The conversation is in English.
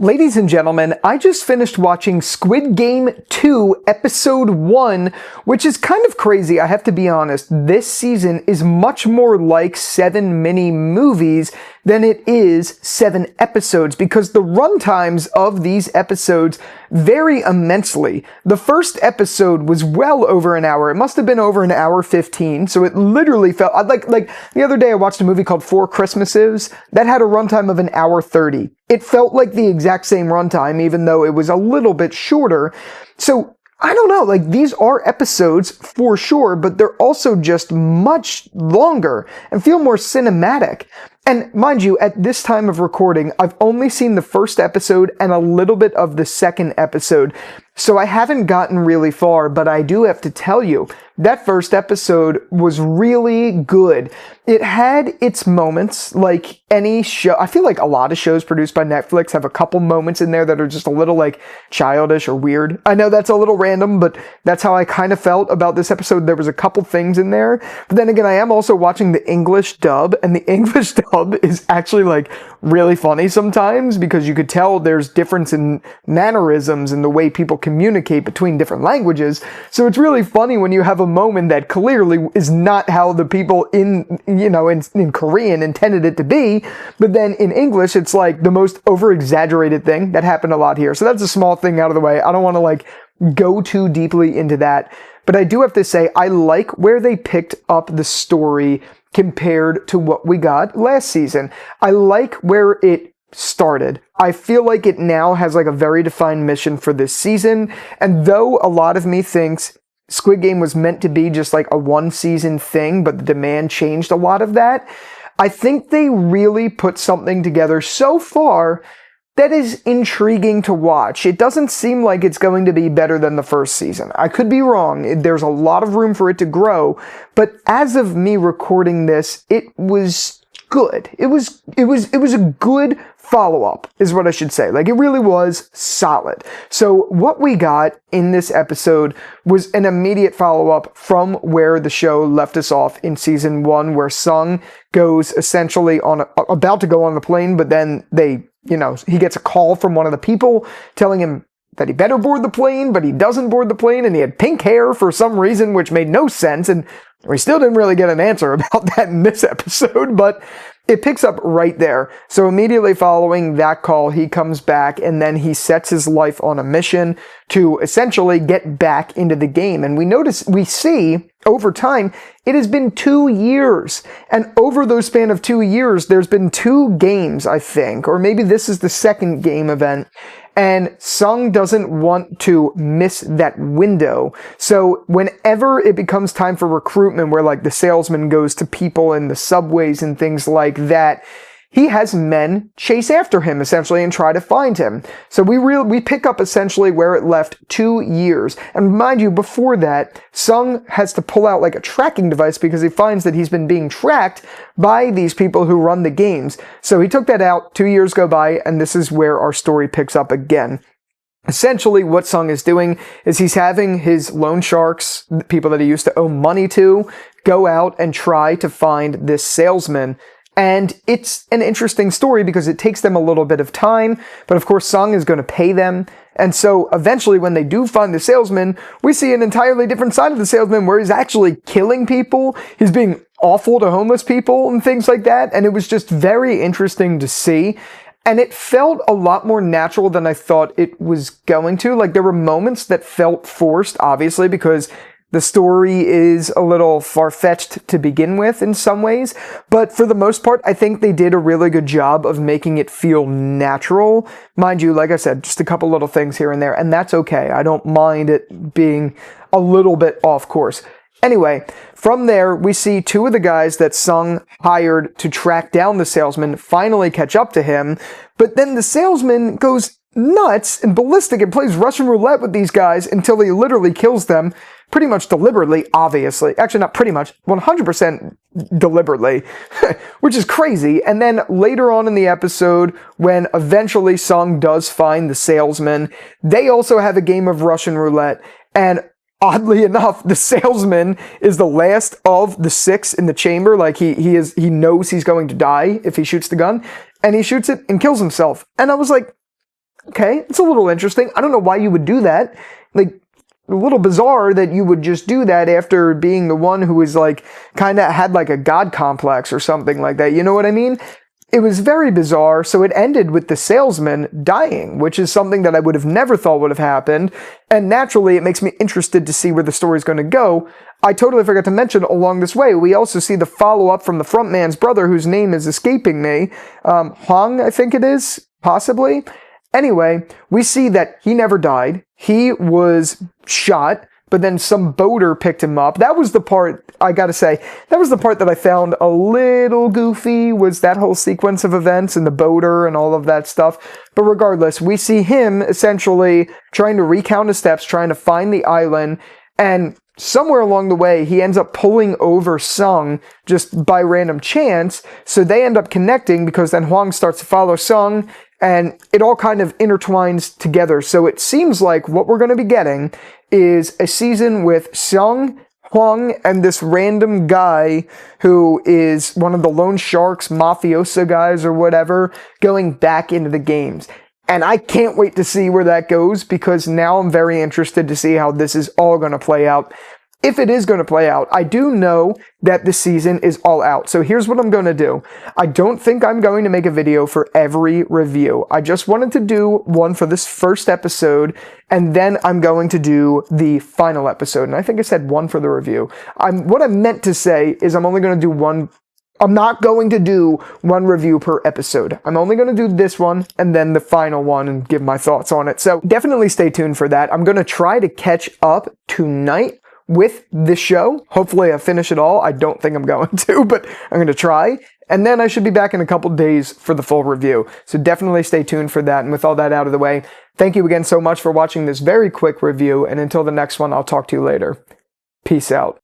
Ladies and gentlemen, I just finished watching Squid Game 2, Episode 1, which is kind of crazy, I have to be honest. This season is much more like 7 mini-movies than it is 7 episodes, because the runtimes of these episodes vary immensely. The first episode was well over an hour. It must have been over an hour 15, so it literally felt... Like the other day I watched a movie called Four Christmases that had a runtime of an hour 30. It felt like the exact same runtime, even though it was a little bit shorter. So, I don't know, like, these are episodes for sure, but they're also just much longer and feel more cinematic. And mind you, at this time of recording, I've only seen the first episode and a little bit of the second episode, so I haven't gotten really far, but I do have to tell you, that first episode was really good. It had its moments, like any show. I feel like a lot of shows produced by Netflix have a couple moments in there that are just a little, like, childish or weird. I know that's a little random, but that's how I kind of felt about this episode. There was a couple things in there, but then again, I am also watching the English dub, and the English dub is actually, like, really funny sometimes, because you could tell there's difference in mannerisms and the way people communicate between different languages. So it's really funny when you have a moment that clearly is not how the people in Korean intended it to be, but then in English it's like the most over-exaggerated thing. That happened a lot here. So that's a small thing out of the way. I don't want to like go too deeply into that, but I do have to say I like where they picked up the story compared to what we got last season. I like where it started. I feel like it now has like a very defined mission for this season, and though a lot of me thinks Squid Game was meant to be just like a one-season thing, but the demand changed a lot of that, I think they really put something together so far that is intriguing to watch. It doesn't seem like it's going to be better than the first season. I could be wrong. There's a lot of room for it to grow, but as of me recording this, it was good. It was a good follow-up, is what I should say. Like, it really was solid. So what we got in this episode was an immediate follow-up from where the show left us off in season 1, where Sung goes essentially about to go on the plane, but then he gets a call from one of the people telling him that he better board the plane, but he doesn't board the plane, and he had pink hair for some reason, which made no sense, and we still didn't really get an answer about that in this episode, but it picks up right there. So immediately following that call, he comes back, and then he sets his life on a mission to essentially get back into the game. And we see over time, it has been 2 years. And over those span of 2 years, there's been 2 games, I think, or maybe this is the second game event. And Sung doesn't want to miss that window. So whenever it becomes time for recruitment, where like the salesman goes to people in the subways and things like that, he has men chase after him essentially and try to find him. So we pick up essentially where it left 2 years. And mind you, before that, Sung has to pull out like a tracking device because he finds that he's been being tracked by these people who run the games. So he took that out, 2 years go by, and this is where our story picks up again. Essentially, what Sung is doing is he's having his loan sharks, the people that he used to owe money to, go out and try to find this salesman. And it's an interesting story because it takes them a little bit of time, but of course Sung is going to pay them. And so eventually when they do find the salesman, we see an entirely different side of the salesman where he's actually killing people. He's being awful to homeless people and things like that. And it was just very interesting to see. And it felt a lot more natural than I thought it was going to. Like, there were moments that felt forced, obviously, because the story is a little far-fetched to begin with in some ways, but for the most part, I think they did a really good job of making it feel natural. Mind you, like I said, just a couple little things here and there, and that's okay. I don't mind it being a little bit off course. Anyway, from there, we see 2 of the guys that Sung hired to track down the salesman finally catch up to him, but then the salesman goes nuts and ballistic and plays Russian roulette with these guys until he literally kills them, pretty much deliberately, obviously. Actually, not pretty much, 100% deliberately, which is crazy. And then later on in the episode, when eventually Sung does find the salesman, they also have a game of Russian roulette, and oddly enough, the salesman is the last of the 6 in the chamber. Like, he knows he's going to die if he shoots the gun, and he shoots it and kills himself. And I was like, Okay, it's a little interesting. I don't know why you would do that. Like, a little bizarre that you would just do that after being the one who was like, kind of had like a god complex or something like that. You know what I mean? It was very bizarre, so it ended with the salesman dying, which is something that I would have never thought would have happened, and naturally it makes me interested to see where the story's going to go. I totally forgot to mention along this way, we also see the follow-up from the frontman's brother, whose name is escaping me. Hwang, I think it is, possibly. Anyway, we see that he never died. He was shot, but then some boater picked him up. That was the part, I gotta say, that was the part that I found a little goofy, was that whole sequence of events and the boater and all of that stuff. But regardless, we see him essentially trying to recount his steps, trying to find the island, and somewhere along the way, he ends up pulling over Sung just by random chance, so they end up connecting because then Hwang starts to follow Sung, and it all kind of intertwines together. So it seems like what we're going to be getting is a season with Sung, Hwang, and this random guy who is one of the loan sharks, mafioso guys or whatever, going back into the games. And I can't wait to see where that goes, because now I'm very interested to see how this is all going to play out. If it is going to play out, I do know that this season is all out. So here's what I'm going to do. I don't think I'm going to make a video for every review. I just wanted to do one for this first episode, and then I'm going to do the final episode. And I think I said one for the review. What I meant to say is I'm only going to do one. I'm not going to do one review per episode. I'm only going to do this one and then the final one and give my thoughts on it. So definitely stay tuned for that. I'm going to try to catch up tonight with the show. Hopefully I finish it all. I don't think I'm going to, but I'm going to try. And then I should be back in a couple days for the full review. So definitely stay tuned for that. And with all that out of the way, thank you again so much for watching this very quick review. And until the next one, I'll talk to you later. Peace out.